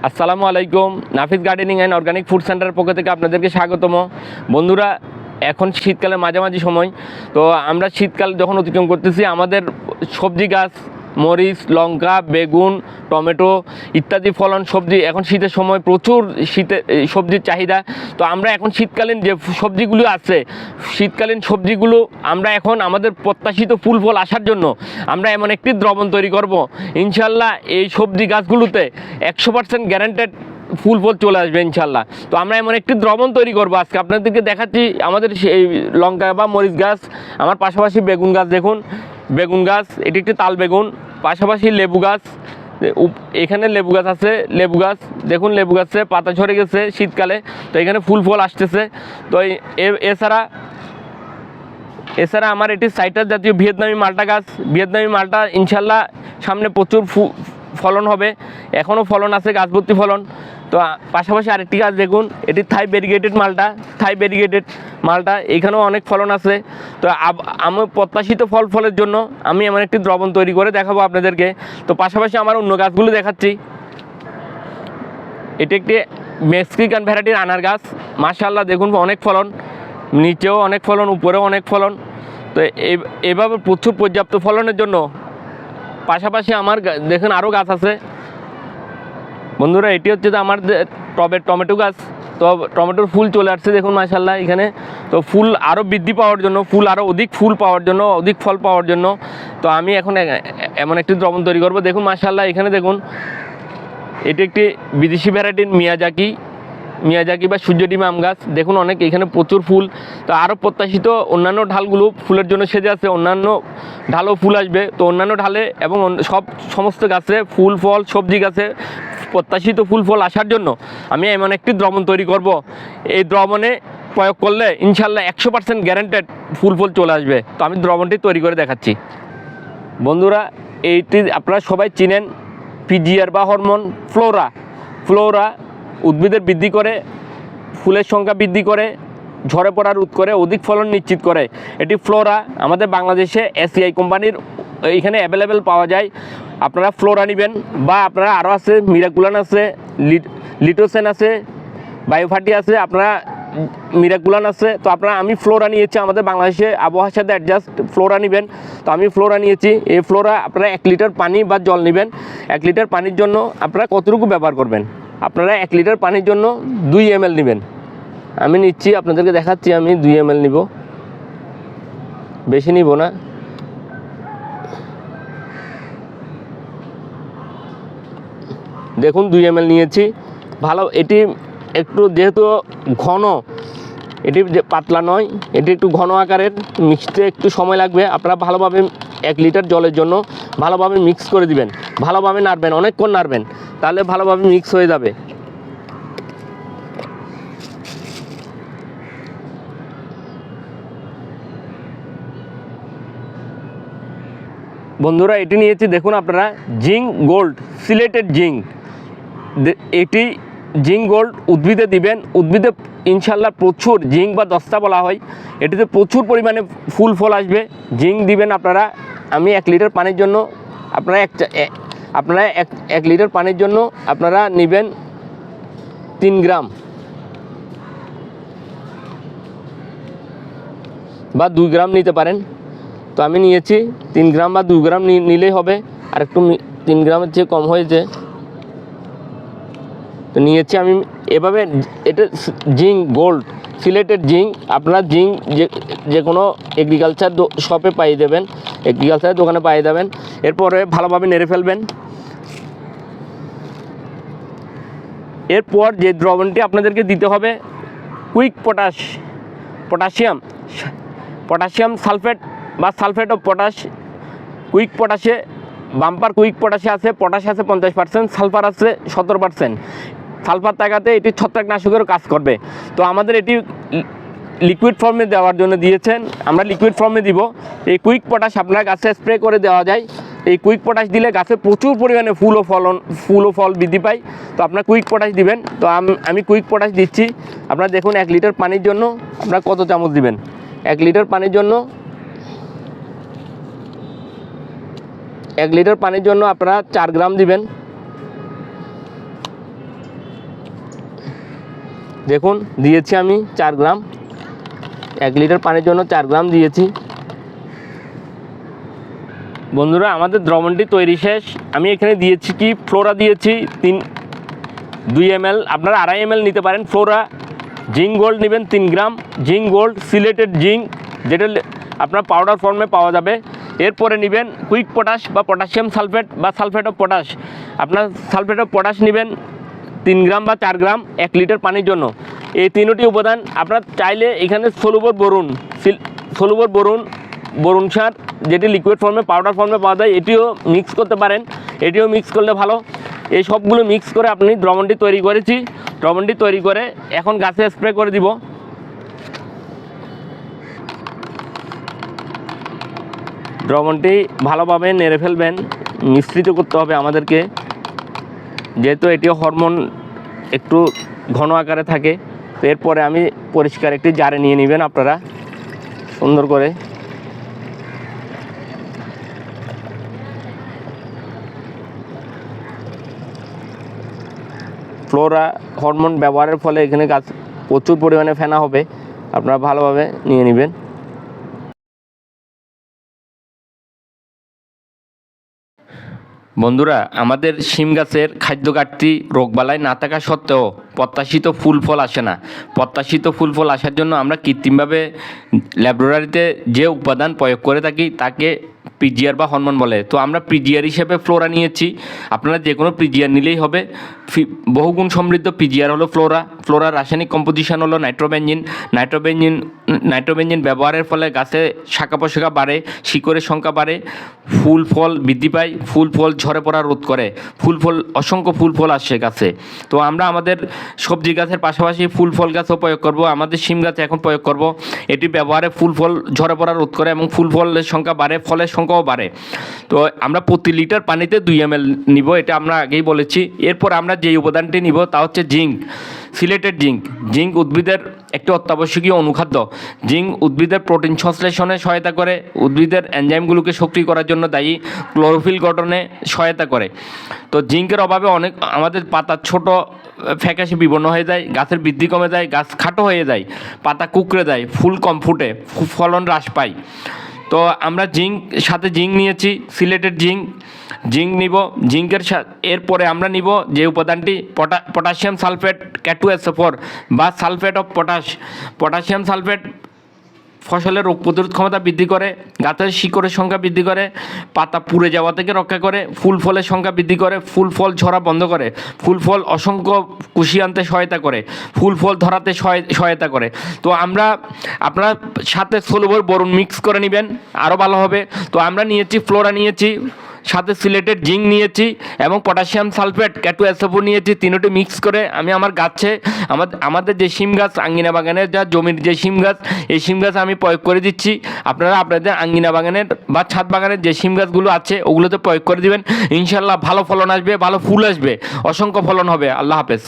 আসসালামু আলাইকুম। নাফিস gardening and organic food সেন্টারের পক্ষ থেকে আপনাদেরকে স্বাগতম। বন্ধুরা, এখন শীতকালের মাঝামাঝি সময়, তো আমরা শীতকাল যখন অতিক্রম করতেছি, আমাদের সবজি গাছ, মরিচ, লঙ্কা, বেগুন, টমেটো ইত্যাদি ফলন সবজি, এখন শীতের সময় প্রচুর সবজির চাহিদা। তো আমরা এখন শীতকালীন যে সবজিগুলো আছে, শীতকালীন সবজিগুলো আমরা এখন আমাদের প্রত্যাশিত ফুল ফল আসার জন্য আমরা এমন একটি দ্রবণ তৈরি করব। ইনশাল্লাহ এই সবজি গাছগুলোতে 100% গ্যারান্টেড ফুল ফল চলে আসবে ইনশাল্লাহ। তো আমরা এমন একটি দ্রবণ তৈরি করবো আজকে আপনাদেরকে দেখাচ্ছি। আমাদের সেই লঙ্কা বা মরিচ গাছ, আমার পাশাপাশি বেগুন গাছ, দেখুন বেগুন গাছ, এটি একটি তাল বেগুন, পাশাপাশি লেবু গাছ, এখানে লেবু গাছ আছে, লেবু গাছ দেখুন, লেবু গাছে পাতা ঝরে গেছে শীতকালে, তো এখানে ফুল ফল আসতেছে। তো এছাড়া আমার এটি সাইট্রাস জাতীয় ভিয়েতনামি মালটা গাছ, ভিয়েতনামি মালটা ইনশাল্লাহ সামনে প্রচুর ফলন হবে, এখনও ফলন আছে, গাছ ভর্তি ফলন। তো পাশাপাশি আরেকটি গাছ দেখুন, এটি থাই ভেরিগেটেড মালটা, এখানেও অনেক ফলন আছে। তো আমি প্রত্যাশিত ফলের জন্য আমি এমন একটি দ্রবণ তৈরি করে দেখাবো আপনাদেরকে। তো পাশাপাশি আমার অন্য গাছগুলো দেখাচ্ছি। এটি একটি মেক্সিকান ভ্যারাইটির আনার গাছ, মাশাআল্লাহ দেখুন অনেক ফলন, নিচেও অনেক ফলন, উপরেও অনেক ফলন। তো এভাবে প্রচুর পর্যাপ্ত ফলনের জন্য পাশাপাশি আমার দেখুন আরও গাছ আছে। বন্ধুরা, এটি হচ্ছে যে আমার টবের টমেটো গাছ। তো টমেটোর ফুল চলে আসছে দেখুন মাশাআল্লাহ এখানে। তো ফুল আরও বৃদ্ধি পাওয়ার জন্য, ফুল আরও অধিক ফুল পাওয়ার জন্য, অধিক ফল পাওয়ার জন্য তো আমি এখন এমন একটি দ্রবণ তৈরি করবো। দেখুন মাশাআল্লাহ এখানে দেখুন, এটি একটি বিদেশি ভ্যারাইটির মিয়াজাকি বা সূর্যডিম আম গাছ, দেখুন অনেক, এখানে প্রচুর ফুল। তো আরও প্রত্যাশিত অন্যান্য ঢালগুলো ফুলের জন্য সেজে আছে, অন্যান্য ঢালও ফুল আসবে। তো অন্যান্য ঢালে এবং সমস্ত গাছে ফুল ফল, সবজি গাছে প্রত্যাশিত ফুল ফল আসার জন্য আমি এমন একটি দ্রবণ তৈরি করব। এই দ্রবণে প্রয়োগ করলে ইনশাল্লাহ 100% গ্যারান্টেড ফুল ফল চলে আসবে। তো আমি দ্রবণটি তৈরি করে দেখাচ্ছি। বন্ধুরা, এইটি আপনারা সবাই চিনেন, পিজিআর বা হরমোন ফ্লোরা উদ্ভিদের বৃদ্ধি করে, ফুলের সংখ্যা বৃদ্ধি করে, ঝরে পড়া রোধ করে, অধিক ফলন নিশ্চিত করে। এটি ফ্লোরা আমাদের বাংলাদেশে এসিআই কোম্পানির এখানে অ্যাভেলেবেল পাওয়া যায়। আপনারা ফ্লোরা নেবেন, বা আপনারা আরও আছে, মিরাকুলান আছে, লিটোসেন আছে, বায়োফার্টি আছে, আপনারা মিরাকুলান আছে। তো আমি ফ্লোরা নিয়েছি, আমাদের বাংলাদেশে আবহাওয়ার সাথে অ্যাডজাস্ট ফ্লোরা নেবেন। তো আমি ফ্লোরা নিয়েছি। এই ফ্লোরা আপনারা 1 লিটার পানি বা জল নেবেন। 1 লিটার পানির জন্য আপনারা কতটুকু ব্যবহার করবেন? আপনারা 1 লিটার পানির জন্য 2 ml নেবেন। আমি নিচ্ছি, আপনাদেরকে দেখাচ্ছি, আমি 2 ml নিব, বেশি নিব না। দেখুন 2 ml নিয়েছি। ভালো, এটি একটু যেহেতু ঘন, এটি যে পাতলা নয়, এটি একটু ঘন আকারের, মিক্সতে একটু সময় লাগবে। আপনারা ভালোভাবে 1 লিটার জলের জন্য ভালোভাবে মিক্স করে দিবেন, ভালোভাবে নাড়বেন, অনেকক্ষণ নাড়বেন, তাহলে ভালোভাবে মিক্স হয়ে যাবে। বন্ধুরা, এটি নিয়েছি দেখুন আপনারা, জিঙ্ক গোল্ড, সিলেটেড জিঙ্ক। এটি জিঙ্ক গোল্ড উদ্ভিদে দিবেন, উদ্ভিদে ইনশাল্লাহ প্রচুর জিঙ্ক বা দস্তা বলা হয়, এটিতে প্রচুর পরিমাণে ফুল ফল আসবে। জিঙ্ক দিবেন আপনারা। আমি 1 লিটার পানির জন্য আপনারা 1 লিটার পানির জন্য আপনারা নেবেন 3 গ্রাম বা 2 গ্রাম নিতে পারেন। তো আমি নিয়েছি 3 গ্রাম বা 2 গ্রাম নিলেই হবে, আর একটু 3 গ্রামের চেয়ে কম হয়েছে। তো নিয়েছি আমি এভাবে। এটা জিঙ্ক গোল্ড, সিলেটেড জিঙ্ক। আপনারা জিঙ্ক যে কোনো এগ্রিকালচার শপে পাইয়ে দেবেন, এগ্রিকালচারের দোকানে পাইয়ে দেবেন। এরপরে ভালোভাবে নেড়ে ফেলবেন। এরপর যে দ্রবণটি আপনাদেরকে দিতে হবে, কুইক পটাশিয়াম সালফেট বা সালফেট অফ পটাশ। কুইক পটাশে, বাম্পার কুইক পটাশে আছে, পটাশ আছে 50%, সালফার আছে 17%। সালফার থাকাতে এটি ছত্রাকনাশকেরও কাজ করবে। তো আমাদের এটি লিকুইড ফর্মে দেওয়ার জন্য দিয়েছেন, আমরা লিকুইড ফর্মে দিব। এই কুইক পটাশ আপনার গাছে স্প্রে করে দেওয়া যায়। এই কুইক পটাশ দিলে গাছে প্রচুর পরিমাণে ফুল ও ফল বৃদ্ধি পায়। তো আপনার কুইক পটাশ দিবেন। তো আমি কুইক পটাশ দিচ্ছি। আপনারা দেখুন 1 লিটার পানির জন্য আপনারা কত চামচ দিবেন। 1 লিটার পানির জন্য 1 লিটার পানির জন্য আপনারা 4 গ্রাম দিবেন। দেখুন দিয়েছি আমি 4 গ্রাম, 1 লিটার পানির জন্য 4 গ্রাম দিয়েছি। বন্ধুরা আমাদের দ্রবণটি তৈরি শেষ। আমি এখানে দিয়েছি কি ফ্লোরা দিয়েছি 2 ml, আপনারা 2.5 ml নিতে পারেন ফ্লোরা। জিঙ্ক গোল্ড নেবেন 3 গ্রাম, জিঙ্ক গোল্ড সিলেটেড জিঙ্ক, যেটা আপনার পাউডার ফর্মে পাওয়া যাবে। এরপরে নেবেন কুইক পটাশ বা পটাশিয়াম সালফেট বা সালফেট অফ পটাশ। আপনার সালফেট অফ পটাশ নেবেন 3 গ্রাম বা 4 গ্রাম 1 লিটার পানির জন্য। এই তিনটি উপাদান আপনার চাইলে এখানে সলুবর বরুণ সার, যেটি লিকুইড ফর্মে পাউডার ফর্মে পাওয়া যায়, এটিও মিক্স করতে পারেন, এটিও মিক্স করলে ভালো। এই সবগুলো মিক্স করে আপনি দ্রবণটি তৈরি করেছি। দ্রবণটি তৈরি করে এখন গাছে স্প্রে করে দিব। দ্রবণটি ভালোভাবে নেড়ে ফেলবেন, মিশ্রিত করতে হবে আমাদেরকে, যেহেতু এটিও হরমোন একটু ঘন আকারে থাকে। তো এরপরে আমি পরিষ্কার একটি জারে নিয়ে নেবেন আপনারা সুন্দর করে। ফ্লোরা হরমোন ব্যবহারের ফলে এখানে গাছ প্রচুর পরিমাণে ফেনা হবে, আপনারা ভালোভাবে নিয়ে নেবেন। বন্ধুরা আমাদের শিম গাছের খাদ্য ঘাটতি রোগবালাই না থাকা সত্ত্বেও প্রত্যাশিত ফুল ফল আসে না। প্রত্যাশিত ফুল ফল আসার জন্য আমরা কৃত্রিমভাবে ল্যাবরেটরিতে যে উপাদান প্রয়োগ করে থাকি তাকে পিজিআর বা হরমোন বলে। তো আমরা পিজিআর হিসেবে ফ্লোরা নিয়েছি, আপনারা যে কোনো পিজিআর নিলেই হবে। বহুগুণ সমৃদ্ধ পিজিআর হলো ফ্লোরা। ফ্লোরার রাসায়নিক কম্পোজিশন হলো নাইট্রোবেনজিন ব্যবহারের ফলে গাছে শাখা প্রশাখা বাড়ে, শিকড়ের সংখ্যা বাড়ে, ফুল ফল বৃদ্ধি পায়, ফুল ফল ঝরে পড়া রোধ করে, অসংখ্য ফুল ফল আসে গাছে। তো আমরা আমাদের সবজি গাছের পাশাপাশি ফুল ফল গাছও প্রয়োগ করব, আমাদের শিম গাছে এখন প্রয়োগ করব। এটি ব্যবহারে ফুল ফল ঝরে পড়া রোধ করে এবং ফুল ফলের সংখ্যা বাড়ে, ফলের সংখ্যাও বাড়ে। তো আমরা প্রতি লিটার পানিতে 2 ml নিব, এটা আমরা আগেই বলেছি। এরপর আমরা যেই উপাদানটি নিব তা হচ্ছে জিঙ্ক, সিলেটেড জিঙ্ক। জিঙ্ক উদ্ভিদের একটি অত্যাবশ্যকীয় অনুখাদ্য। জিঙ্ক উদ্ভিদের প্রোটিন সংশ্লেষণে সহায়তা করে, উদ্ভিদের এনজাইমগুলোকে সক্রিয় করার জন্য দায়ী, ক্লোরোফিল গঠনে সহায়তা করে। তো জিঙ্কের অভাবে আমাদের পাতা ছোট ফ্যাকাশে বিবর্ণ হয়ে যায়, গাছের বৃদ্ধি কমে যায়, গাছ খাটো হয়ে যায়, পাতা কুঁকড়ে যায়, ফুল কম ফুটে, ফলন হ্রাস পায়। তো আমরা সাথে জিঙ্ক নিয়েছি, সিলেটেড জিঙ্ক নিব। এরপরে আমরা নিব যে উপাদানটি পটাশিয়াম সালফেট K2SO4 বা sulphate of potash. Potassium sulphate ফসলের রোগ প্রতিরোধ ক্ষমতা বৃদ্ধি করে, গাছের শিকড়ের সংখ্যা বৃদ্ধি করে, পাতা পুড়ে যাওয়া থেকে রক্ষা করে, ফুল ফলের সংখ্যা বৃদ্ধি করে, ফুল ফল ঝরা বন্ধ করে, ফুল ফল অসংখ্য কুশি আনতে সহায়তা করে, ফুল ফল ধরাতে সহায়তা করে। তো আপনারা সাথে সলুবর বরুণ মিক্স করে নেবেন, আরও ভালো হবে। তো আমরা নিয়েছি ফ্লোরা নিয়েছি, সাথে সিলেটেড জিঙ্ক নিয়েছি এবং পটাশিয়াম সালফেট K2SO4 নিয়েছি। তিনটি মিক্স করে আমি আমার গাছে আমাদের যে শিম গাছ, আঙ্গিনা বাগানের যা জমির যে শিম গাছ, এই শিম গাছ আমি প্রয়োগ করে দিচ্ছি। আপনারা আপনাদের আঙ্গিনা বাগানের বা ছাদ বাগানের যে শিম গাছগুলো আছে ওগুলোতে প্রয়োগ করে দিবেন। ইনশাল্লাহ ভালো ফলন আসবে, ভালো ফুল আসবে, অসংখ্য ফলন হবে। আল্লাহ হাফেজ।